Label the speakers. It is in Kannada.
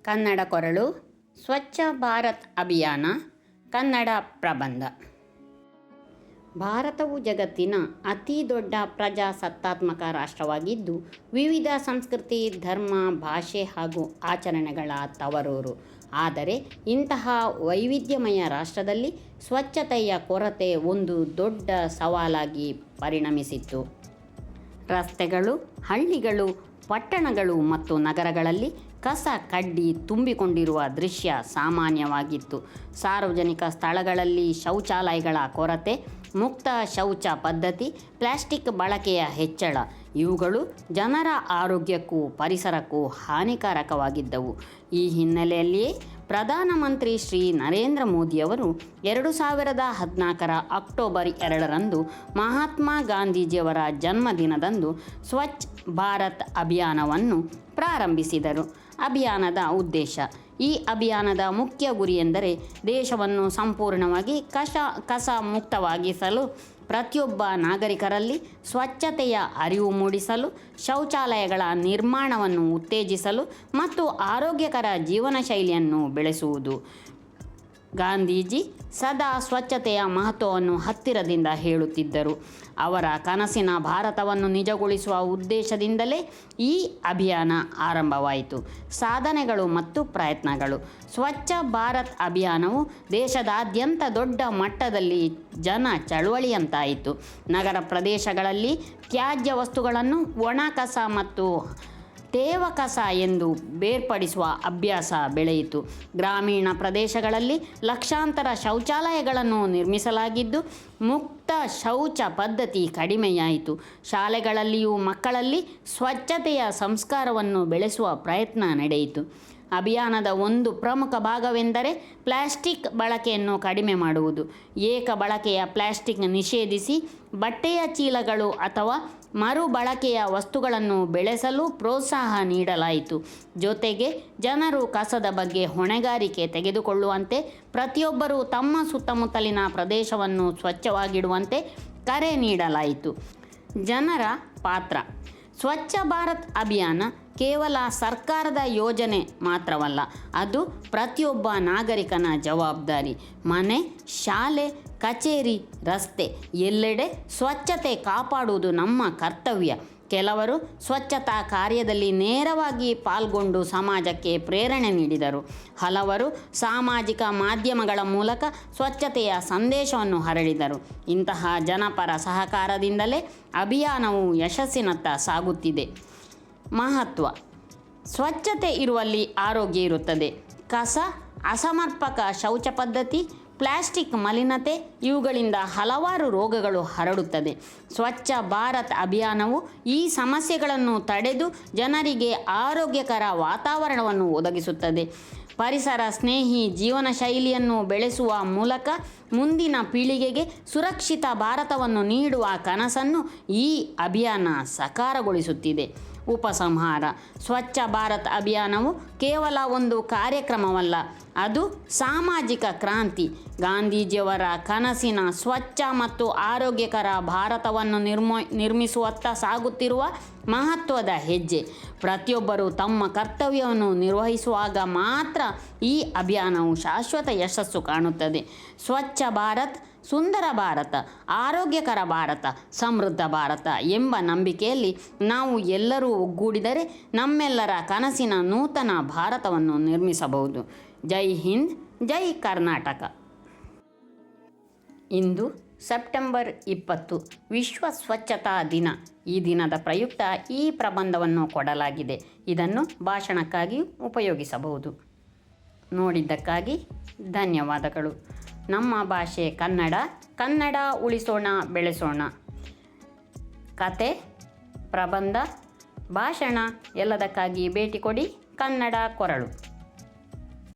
Speaker 1: ಕನ್ನಡ ಕೊರಳು ಸ್ವಚ್ಛ ಭಾರತ್ ಅಭಿಯಾನ ಕನ್ನಡ ಪ್ರಬಂಧ. ಭಾರತವು ಜಗತ್ತಿನ ಅತಿ ದೊಡ್ಡ ಪ್ರಜಾಸತ್ತಾತ್ಮಕ ರಾಷ್ಟ್ರವಾಗಿದ್ದು, ವಿವಿಧ ಸಂಸ್ಕೃತಿ, ಧರ್ಮ, ಭಾಷೆ ಹಾಗೂ ಆಚರಣೆಗಳ ತವರೂರು. ಆದರೆ ಇಂತಹ ವೈವಿಧ್ಯಮಯ ರಾಷ್ಟ್ರದಲ್ಲಿ ಸ್ವಚ್ಛತೆಯ ಕೊರತೆ ಒಂದು ದೊಡ್ಡ ಸವಾಲಾಗಿ ಪರಿಣಮಿಸಿತ್ತು. ರಸ್ತೆಗಳು, ಹಳ್ಳಿಗಳು, ಪಟ್ಟಣಗಳು ಮತ್ತು ನಗರಗಳಲ್ಲಿ ಕಸ ಕಡ್ಡಿ ತುಂಬಿಕೊಂಡಿರುವ ದೃಶ್ಯ ಸಾಮಾನ್ಯವಾಗಿತ್ತು. ಸಾರ್ವಜನಿಕ ಸ್ಥಳಗಳಲ್ಲಿ ಶೌಚಾಲಯಗಳ ಕೊರತೆ, ಮುಕ್ತ ಶೌಚ ಪದ್ಧತಿ, ಪ್ಲಾಸ್ಟಿಕ್ ಬಳಕೆಯ ಹೆಚ್ಚಳ ಇವುಗಳು ಜನರ ಆರೋಗ್ಯಕ್ಕೂ ಪರಿಸರಕ್ಕೂ ಹಾನಿಕಾರಕವಾಗಿದ್ದವು. ಈ ಹಿನ್ನೆಲೆಯಲ್ಲಿಯೇ ಪ್ರಧಾನಮಂತ್ರಿ ಶ್ರೀ ನರೇಂದ್ರ ಮೋದಿಯವರು 2014 ಅಕ್ಟೋಬರ್ 2 ಮಹಾತ್ಮ ಗಾಂಧೀಜಿಯವರ ಜನ್ಮದಿನದಂದು ಸ್ವಚ್ಛ ಭಾರತ್ ಅಭಿಯಾನವನ್ನು ಪ್ರಾರಂಭಿಸಿದರು. ಅಭಿಯಾನದ ಉದ್ದೇಶ: ಈ ಅಭಿಯಾನದ ಮುಖ್ಯ ಗುರಿಯೆಂದರೆ ದೇಶವನ್ನು ಸಂಪೂರ್ಣವಾಗಿ ಕಸ ಮುಕ್ತವಾಗಿಸಲು, ಪ್ರತಿಯೊಬ್ಬ ನಾಗರಿಕರಲ್ಲಿ ಸ್ವಚ್ಛತೆಯ ಅರಿವು ಮೂಡಿಸಲು, ಶೌಚಾಲಯಗಳ ನಿರ್ಮಾಣವನ್ನು ಉತ್ತೇಜಿಸಲು ಮತ್ತು ಆರೋಗ್ಯಕರ ಜೀವನ ಶೈಲಿಯನ್ನು ಬೆಳೆಸುವುದು. ಗಾಂಧೀಜಿ ಸದಾ ಸ್ವಚ್ಛತೆಯ ಮಹತ್ವವನ್ನು ಹತ್ತಿರದಿಂದ ಹೇಳುತ್ತಿದ್ದರು. ಅವರ ಕನಸಿನ ಭಾರತವನ್ನು ನಿಜಗೊಳಿಸುವ ಉದ್ದೇಶದಿಂದಲೇ ಈ ಅಭಿಯಾನ ಆರಂಭವಾಯಿತು. ಸಾಧನೆಗಳು ಮತ್ತು ಪ್ರಯತ್ನಗಳು: ಸ್ವಚ್ಛ ಭಾರತ್ ಅಭಿಯಾನವು ದೇಶದಾದ್ಯಂತ ದೊಡ್ಡ ಮಟ್ಟದಲ್ಲಿ ಜನ ಚಳವಳಿಯಂತಾಯಿತು. ನಗರ ಪ್ರದೇಶಗಳಲ್ಲಿ ತ್ಯಾಜ್ಯ ವಸ್ತುಗಳನ್ನು ಒಣ ಕಸ ಮತ್ತು ತೇವ ಕಸ ಎಂದು ಬೇರ್ಪಡಿಸುವ ಅಭ್ಯಾಸ ಬೆಳೆಯಿತು. ಗ್ರಾಮೀಣ ಪ್ರದೇಶಗಳಲ್ಲಿ ಲಕ್ಷಾಂತರ ಶೌಚಾಲಯಗಳನ್ನು ನಿರ್ಮಿಸಲಾಗಿದ್ದು, ಮುಕ್ತ ಶೌಚ ಪದ್ಧತಿ ಕಡಿಮೆಯಾಯಿತು. ಶಾಲೆಗಳಲ್ಲಿಯೂ ಮಕ್ಕಳಲ್ಲಿ ಸ್ವಚ್ಛತೆಯ ಸಂಸ್ಕಾರವನ್ನು ಬೆಳೆಸುವ ಪ್ರಯತ್ನ ನಡೆಯಿತು. ಅಭಿಯಾನದ ಒಂದು ಪ್ರಮುಖ ಭಾಗವೆಂದರೆ ಪ್ಲಾಸ್ಟಿಕ್ ಬಳಕೆಯನ್ನು ಕಡಿಮೆ ಮಾಡುವುದು. ಏಕ ಬಳಕೆಯ ಪ್ಲಾಸ್ಟಿಕ್ ನಿಷೇಧಿಸಿ ಬಟ್ಟೆಯ ಚೀಲಗಳು ಅಥವಾ ಮರುಬಳಕೆಯ ವಸ್ತುಗಳನ್ನು ಬೆಳೆಸಲು ಪ್ರೋತ್ಸಾಹ ನೀಡಲಾಯಿತು. ಜೊತೆಗೆ ಜನರು ಕಸದ ಬಗ್ಗೆ ಹೊಣೆಗಾರಿಕೆ ತೆಗೆದುಕೊಳ್ಳುವಂತೆ, ಪ್ರತಿಯೊಬ್ಬರೂ ತಮ್ಮ ಸುತ್ತಮುತ್ತಲಿನ ಪ್ರದೇಶವನ್ನು ಸ್ವಚ್ಛವಾಗಿಡುವಂತೆ ಕರೆ ನೀಡಲಾಯಿತು. ಜನರ ಪಾತ್ರ: ಸ್ವಚ್ಛ ಭಾರತ್ ಅಭಿಯಾನ ಕೇವಲ ಸರ್ಕಾರದ ಯೋಜನೆ ಮಾತ್ರವಲ್ಲ, ಅದು ಪ್ರತಿಯೊಬ್ಬ ನಾಗರಿಕನ ಜವಾಬ್ದಾರಿ. ಮನೆ, ಶಾಲೆ, ಕಚೇರಿ, ರಸ್ತೆ ಎಲ್ಲೆಡೆ ಸ್ವಚ್ಛತೆ ಕಾಪಾಡುವುದು ನಮ್ಮ ಕರ್ತವ್ಯ. ಕೆಲವರು ಸ್ವಚ್ಛತಾ ಕಾರ್ಯದಲ್ಲಿ ನೇರವಾಗಿ ಪಾಲ್ಗೊಂಡು ಸಮಾಜಕ್ಕೆ ಪ್ರೇರಣೆ ನೀಡಿದರು. ಹಲವರು ಸಾಮಾಜಿಕ ಮಾಧ್ಯಮಗಳ ಮೂಲಕ ಸ್ವಚ್ಛತೆಯ ಸಂದೇಶವನ್ನು ಹರಡಿದರು. ಇಂತಹ ಜನಪರ ಸಹಕಾರದಿಂದಲೇ ಅಭಿಯಾನವು ಯಶಸ್ಸಿನತ್ತ ಸಾಗುತ್ತಿದೆ. ಮಹತ್ವ: ಸ್ವಚ್ಛತೆ ಇರುವಲ್ಲಿ ಆರೋಗ್ಯ ಇರುತ್ತದೆ. ಕಸ, ಅಸಮರ್ಪಕ ಶೌಚ ಪದ್ಧತಿ, ಪ್ಲಾಸ್ಟಿಕ್ ಮಲಿನತೆ ಇವುಗಳಿಂದ ಹಲವಾರು ರೋಗಗಳು ಹರಡುತ್ತದೆ. ಸ್ವಚ್ಛ ಭಾರತ್ ಅಭಿಯಾನವು ಈ ಸಮಸ್ಯೆಗಳನ್ನು ತಡೆದು ಜನರಿಗೆ ಆರೋಗ್ಯಕರ ವಾತಾವರಣವನ್ನು ಒದಗಿಸುತ್ತದೆ. ಪರಿಸರ ಸ್ನೇಹಿ ಜೀವನ ಶೈಲಿಯನ್ನು ಬೆಳೆಸುವ ಮೂಲಕ ಮುಂದಿನ ಪೀಳಿಗೆಗೆ ಸುರಕ್ಷಿತ ಭಾರತವನ್ನು ನೀಡುವ ಕನಸನ್ನು ಈ ಅಭಿಯಾನ ಸಾಕಾರಗೊಳಿಸುತ್ತಿದೆ. ಉಪಸಂಹಾರ: ಸ್ವಚ್ಛ ಭಾರತ್ ಅಭಿಯಾನವು ಕೇವಲ ಒಂದು ಕಾರ್ಯಕ್ರಮವಲ್ಲ, ಅದು ಸಾಮಾಜಿಕ ಕ್ರಾಂತಿ. ಗಾಂಧೀಜಿಯವರ ಕನಸಿನ ಸ್ವಚ್ಛ ಮತ್ತು ಆರೋಗ್ಯಕರ ಭಾರತವನ್ನು ನಿರ್ಮಿಸುವತ್ತ ಸಾಗುತ್ತಿರುವ ಮಹತ್ವದ ಹೆಜ್ಜೆ. ಪ್ರತಿಯೊಬ್ಬರೂ ತಮ್ಮ ಕರ್ತವ್ಯವನ್ನು ನಿರ್ವಹಿಸುವಾಗ ಮಾತ್ರ ಈ ಅಭಿಯಾನವು ಶಾಶ್ವತ ಯಶಸ್ಸು ಕಾಣುತ್ತದೆ. ಸ್ವಚ್ಛ ಭಾರತ್, ಸುಂದರ ಭಾರತ, ಆರೋಗ್ಯಕರ ಭಾರತ, ಸಮೃದ್ಧ ಭಾರತ ಎಂಬ ನಂಬಿಕೆಯಲ್ಲಿ ನಾವು ಎಲ್ಲರೂ ಒಗ್ಗೂಡಿದರೆ ನಮ್ಮೆಲ್ಲರ ಕನಸಿನ ನೂತನ ಭಾರತವನ್ನು ನಿರ್ಮಿಸಬಹುದು. ಜೈ ಹಿಂದ್, ಜೈ ಕರ್ನಾಟಕ. ಇಂದು ಸೆಪ್ಟೆಂಬರ್ 20 ವಿಶ್ವ ಸ್ವಚ್ಛತಾ ದಿನ. ಈ ದಿನದ ಪ್ರಯುಕ್ತ ಈ ಪ್ರಬಂಧವನ್ನು ಕೊಡಲಾಗಿದೆ. ಇದನ್ನು ಭಾಷಣಕ್ಕಾಗಿ ಉಪಯೋಗಿಸಬಹುದು. ನೋಡಿದ್ದಕ್ಕಾಗಿ ಧನ್ಯವಾದಗಳು. ನಮ್ಮ ಭಾಷೆ ಕನ್ನಡ. ಕನ್ನಡ ಉಳಿಸೋಣ, ಬೆಳೆಸೋಣ. ಕತೆ, ಪ್ರಬಂಧ, ಭಾಷಣ ಎಲ್ಲದಕ್ಕಾಗಿ ಭೇಟಿ ಕೊಡಿ ಕನ್ನಡ ಕೊರಳು.